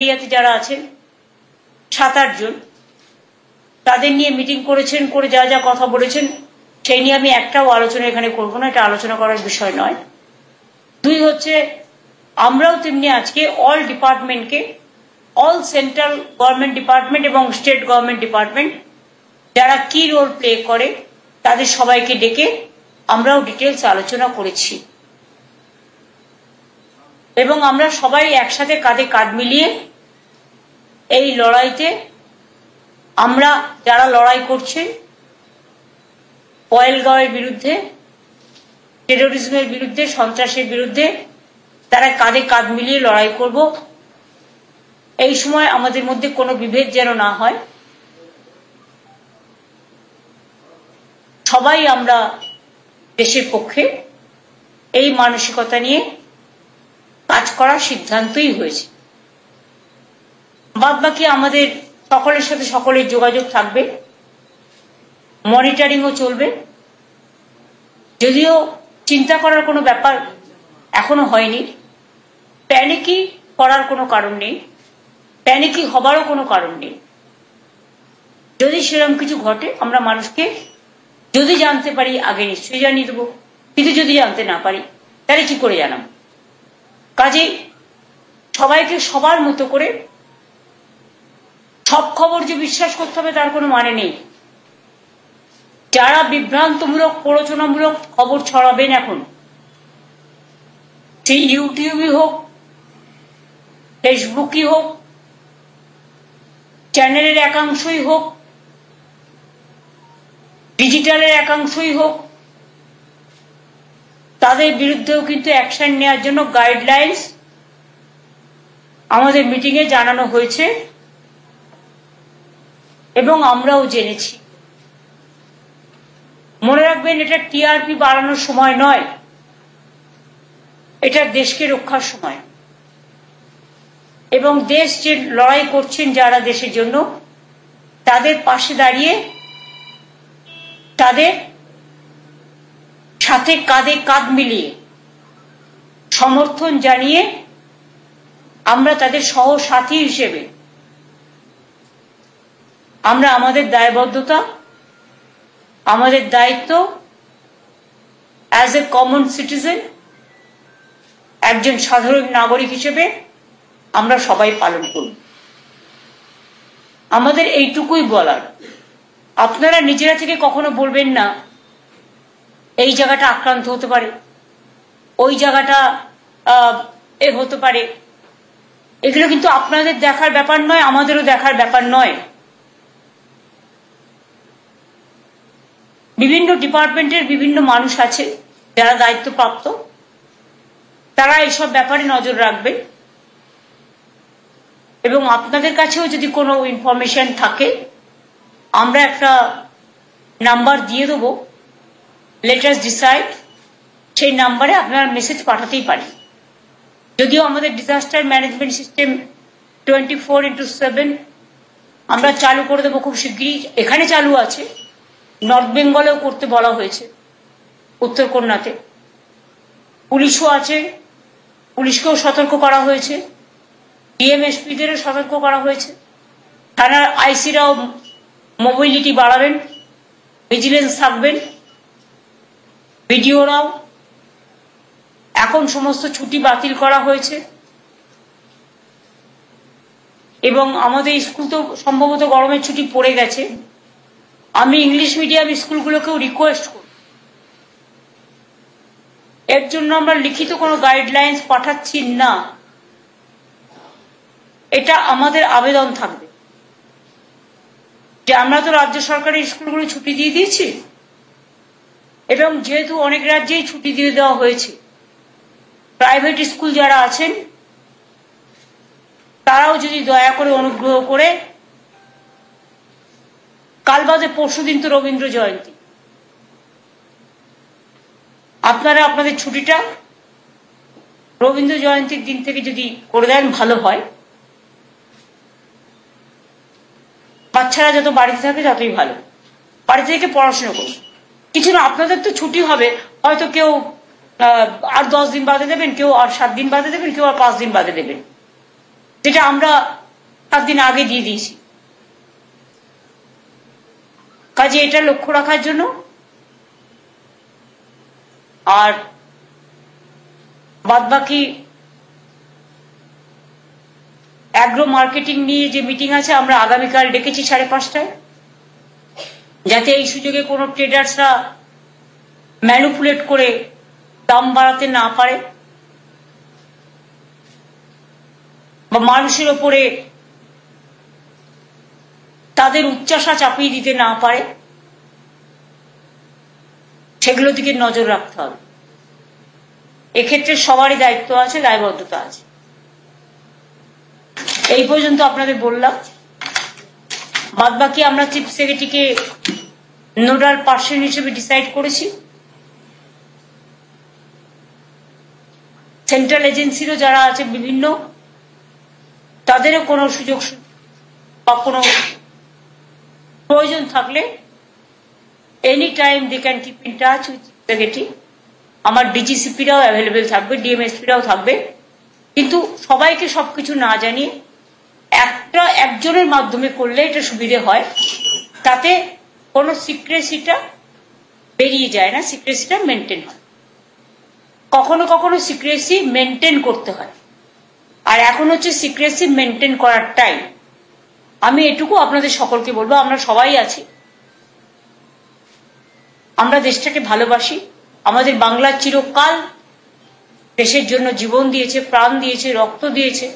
এরিয়াতে যারা আছেন 7-8 জন, তাদের নিয়ে মিটিং করেছেন, করে যা যা কথা বলেছেন সেই নিয়ে আমি একটাও আলোচনা এখানে করবো না, এটা আলোচনা করার বিষয় নয়। 2 হচ্ছে আমরাও তেমনি আজকে অল ডিপার্টমেন্টকে, অল সেন্ট্রাল গভর্নমেন্ট ডিপার্টমেন্ট এবং স্টেট গভর্নমেন্ট ডিপার্টমেন্ট যারা কি রোল প্লে করে তাদের সবাইকে ডেকে আমরাও ডিটেলস আলোচনা করেছি এবং আমরা সবাই একসাথে কাঁধে কাঁধ মিলিয়ে এই লড়াইতে আমরা যারা লড়াই করছে পহেলগাঁওয়ের বিরুদ্ধে, টেরোরিজমের বিরুদ্ধে, সন্ত্রাসের বিরুদ্ধে, তারা কাঁধে কাঁধ মিলিয়ে লড়াই করব। এই সময় আমাদের মধ্যে কোনো বিভেদ যেন না হয়, সবাই আমরা দেশের পক্ষে এই মানসিকতা নিয়ে কাজ করার সিদ্ধান্তই হয়েছে। বাদ বাকি আমাদের সকলের সাথে সকলের যোগাযোগ থাকবে, মনিটরিংও চলবে। যদিও চিন্তা করার কোনো ব্যাপার এখনো হয়নি, প্যানিকই করার কোনো কারণ নেই, প্যানিকই হবারও কোনো কারণ নেই। যদি সেরকম কিছু ঘটে আমরা মানুষকে যদি জানতে পারি আগে নিশ্চয়ই জানিয়ে দেবো, কিন্তু যদি জানতে না পারি তাহলে কি করে জানাবো? কাজেই সবাইকে সবার মতো করে সব খবর যে বিশ্বাস করতে হবে তার কোনো মানে নেই। যারা বিভ্রান্তমূলক, প্ররোচনামূলক খবর ছড়াবেন এখন, সেই ইউটিউবই হোক, ফেসবুকই হোক, চ্যানেলের একাংশই হোক, ডিজিটালের একাংশই হোক, তাদের বিরুদ্ধেও কিন্তু অ্যাকশন নেওয়ার জন্য গাইডলাইন্স আমাদের মিটিংয়ে জানানো হয়েছে এবং আমরাও জেনেছি। মনে রাখবেন, এটা টিআরপি বাড়ানোর সময় নয়, এটা দেশকে রক্ষার সময়। এবং দেশ যে লড়াই করছেন যারা দেশের জন্য, তাদের পাশে দাঁড়িয়ে তাদের সাথে কাঁধে কাঁধ মিলিয়ে সমর্থন জানিয়ে আমরা তাদের সহসাথী হিসেবে আমরা আমাদের দায়বদ্ধতা, আমাদের দায়িত্ব অ্যাজ এ কমন সিটিজেন, একজন সাধারণ নাগরিক হিসেবে আমরা সবাই পালন করব। আমাদের এইটুকুই বলার। আপনারা নিজেরা থেকে কখনো বলবেন না এই জায়গাটা আক্রান্ত হতে পারে, ওই জায়গাটা হতে পারে। এগুলো কিন্তু আপনাদের দেখার ব্যাপার নয়, আমাদেরও দেখার ব্যাপার নয়। বিভিন্ন ডিপার্টমেন্টের বিভিন্ন মানুষ আছে যারা দায়িত্বপ্রাপ্ত, তারা এইসব ব্যাপারে নজর রাখবে এবং আপনাদের কাছেও যদি কোনো ইনফরমেশন থাকে আমরা একটা নাম্বার দিয়ে দেবো, লেট আস ডিসাইড, সেই নাম্বারে আপনারা মেসেজ পাঠাতেই পারেন। যদিও আমাদের ডিজাস্টার ম্যানেজমেন্ট সিস্টেম 24/7 আমরা চালু করে দেবো খুব শিগগিরই। এখানে চালু আছে, নর্থ বেঙ্গলেও করতে বলা হয়েছে, উত্তরকন্যাতে পুলিশও আছে, পুলিশকেও সতর্ক করা হয়েছে, ডিএমএসপিদেরও সতর্ক করা হয়েছে। থানার আইসিরাও মোবিলিটি বাড়াবেন, ভিজিলেন্স থাকবেন, ভিডিওরাও। এখন সমস্ত ছুটি বাতিল করা হয়েছে এবং আমাদের স্কুল তো সম্ভবত গরমের ছুটি পড়ে গেছে। আমি ইংলিশ মিডিয়াম স্কুলগুলোকেও রিকোয়েস্ট করি, এর জন্য আমরা লিখিত কোনো গাইডলাইন্স পাঠাচ্ছি না, এটা আমাদের আবেদন থাকবে যে আমরা তো রাজ্য সরকারের স্কুলগুলো ছুটি দিয়ে দিয়েছি এবং যেহেতু অনেক রাজ্যেই ছুটি দিয়ে দেওয়া হয়েছে, প্রাইভেট স্কুল যারা আছেন তারাও যদি দয়া করে অনুগ্রহ করে, কাল বাদে পরশুদিন তো রবীন্দ্র জয়ন্তী, আপনারা আপনাদের ছুটিটা রবীন্দ্র জয়ন্তীর দিন থেকে যদি করে দেন ভালো হয়। বাচ্চারা যত বাড়িতে থাকে ততই ভালো, বাড়িতে থেকে পড়াশোনা করুন। কিছু না, আপনাদের তো ছুটি হবে, হয়তো কেউ আর 10 দিন বাদে দেবেন, কেউ আর 7 দিন বাদে দেবেন, কেউ আর 5 দিন বাদে দেবেন। যেটা আমরা 7 দিন আগে দিয়ে দিয়েছি। কাজে এটা লক্ষ্য রাখার জন্য। আর বাদবাকি অ্যাগ্রো মার্কেটিং নিয়ে যে মিটিং আছে আমরা আগামীকাল ডেকেছি 5:30টায়, যাতে এই সুযোগে কোনো ট্রেডার্সরা ম্যানিপুলেট করে দাম বাড়াতে না পারে বা মানুষের ওপরে তাদের উচ্চাশা চাপিয়ে দিতে না পারে, সেগুলোর দিকে নজর রাখতে হবে। এক্ষেত্রে সবারই দায়িত্ব আছে, দায়বদ্ধতা আছে। এই পর্যন্ত আপনাদের বললাম। বাদবাকি আমরা চিফ সেক্রেটারিকে নোডাল পার্সন হিসেবে ডিসাইড করেছি। সেন্ট্রাল এজেন্সিরও যারা আছে বিভিন্ন, তাদেরও কোনো সুযোগ বা কোনো প্রয়োজন থাকলে any time they can keep in touch with secretary. আমার ডিজিসিপিরাও অ্যাভেলেবেল থাকবে, ডিএমএসপিরাও থাকবে। কিন্তু সবাইকে সবকিছু না জানিয়ে একজনের মাধ্যমে করলে এটা সুবিধে হয়, তাতে কোনো সিক্রেসিটা বেরিয়ে যায় না, সিক্রেসিটা মেনটেন হয়। কখনো কখনো সিক্রেসি মেনটেন করতে হয়, আর এখন হচ্ছে সিক্রেসি মেনটেন করার টাইম। আমি এটুকু আপনাদের সকলকে বলবো, আমরা সবাই আছি, আমরা দেশটাকে ভালোবাসি। আমাদের বাংলা চিরকাল দেশের জন্য জীবন দিয়েছে, প্রাণ দিয়েছে, রক্ত দিয়েছে,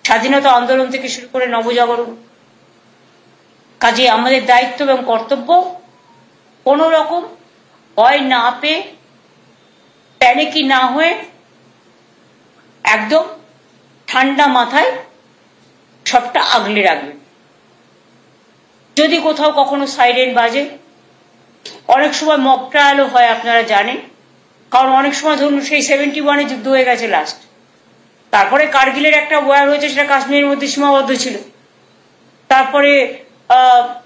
স্বাধীনতা আন্দোলন থেকে শুরু করে নবজাগরণ। কাজে আমাদের দায়িত্ব এবং কর্তব্য কোনো রকম ভয় না পেয়ে, প্যানিকি না হয়ে, একদম ঠান্ডা মাথায় সবটা আগলে রাখবেন। যদি কোথাও কখনো সাইরেন বাজে, অনেক সময় মক ট্রায়ালও হয়, আপনারা জানেন। কারণ অনেক সময় ধরুন সেই 71-এ যুদ্ধ হয়ে গেছে লাস্ট, তারপরে কার্গিলের একটা ওয়ার হয়েছে, সেটা কাশ্মীরের মধ্যে সীমাবদ্ধ ছিল। তারপরে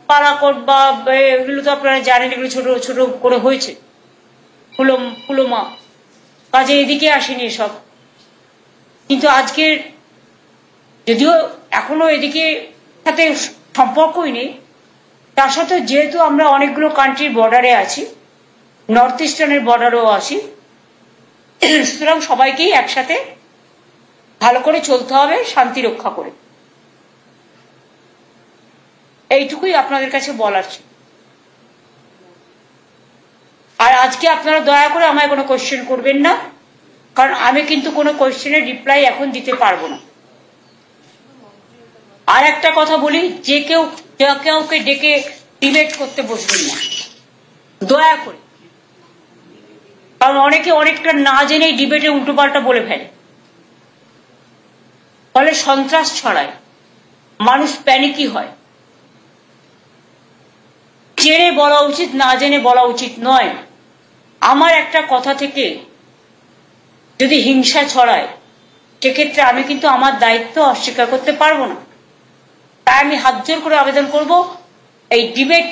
পারাকট বা এগুলো তো আপনারা জানেন, এগুলো ছোট ছোট করে হয়েছে, পুলমা। কাজে এদিকে আসেনি এসব। কিন্তু আজকের যদিও এখনো এদিকে সাথে সম্পর্কই নেই, তার সাথে যেহেতু আমরা অনেকগুলো কান্ট্রির বর্ডারে আছি, নর্থ ইস্টার্নের বর্ডারেও আছি, সুতরাং সবাইকেই একসাথে ভালো করে চলতে হবে, শান্তি রক্ষা করে। এইটুকুই আপনাদের কাছে বলার ছিল। আর আজকে আপনারা দয়া করে আমায় কোনো কোয়েশ্চেন করবেন না, কারণ আমি কিন্তু কোনো কোয়েশ্চেনের রিপ্লাই এখন দিতে পারবো না। আর একটা কথা বলি, যে কাউকে ডেকে ডিবেট করতে বসবেন না, দয়া করে। কারণ অনেকে অনেকটা না জেনেই ডিবেটে উল্টোপাল্টা বলে ফেলে, ফলে সন্ত্রাস ছড়ায়, মানুষ প্যানিকি হয়। জেনে বলা উচিত, না জেনে বলা উচিত নয়। আমার একটা কথা থেকে যদি হিংসা ছড়ায়, সেক্ষেত্রে আমি কিন্তু আমার দায়িত্ব অস্বীকার করতে পারবো না। তাই আমি হাত জোর করে আবেদন করব, এই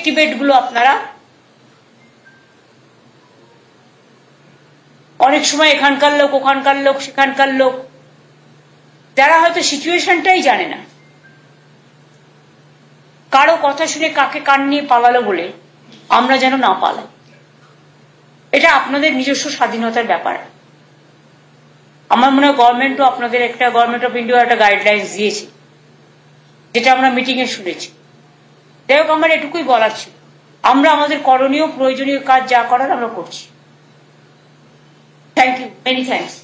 ডিবেট গুলো আপনারা অনেক সময় এখানকার লোক, ওখানকার লোক, সেখানকার লোক, যারা হয়তো সিচুয়েশনটাই জানে না, কারো কথা শুনে কাকে কান নিয়ে পালালো বলে আমরা যেন না পালাই। এটা আপনাদের নিজস্ব স্বাধীনতার ব্যাপার। আমার মনে হয় গভর্নমেন্টও আপনাদের একটা, গভর্নমেন্ট অফ ইন্ডিয়া একটা গাইডলাইন্স দিয়েছে, যেটা আমরা মিটিং এ শুনেছি। যাই হোক, আমার এটুকুই বলার ছিল। আমরা আমাদের করণীয় প্রয়োজনীয় কাজ যা করার আমরা করছি। Thank you, many thanks.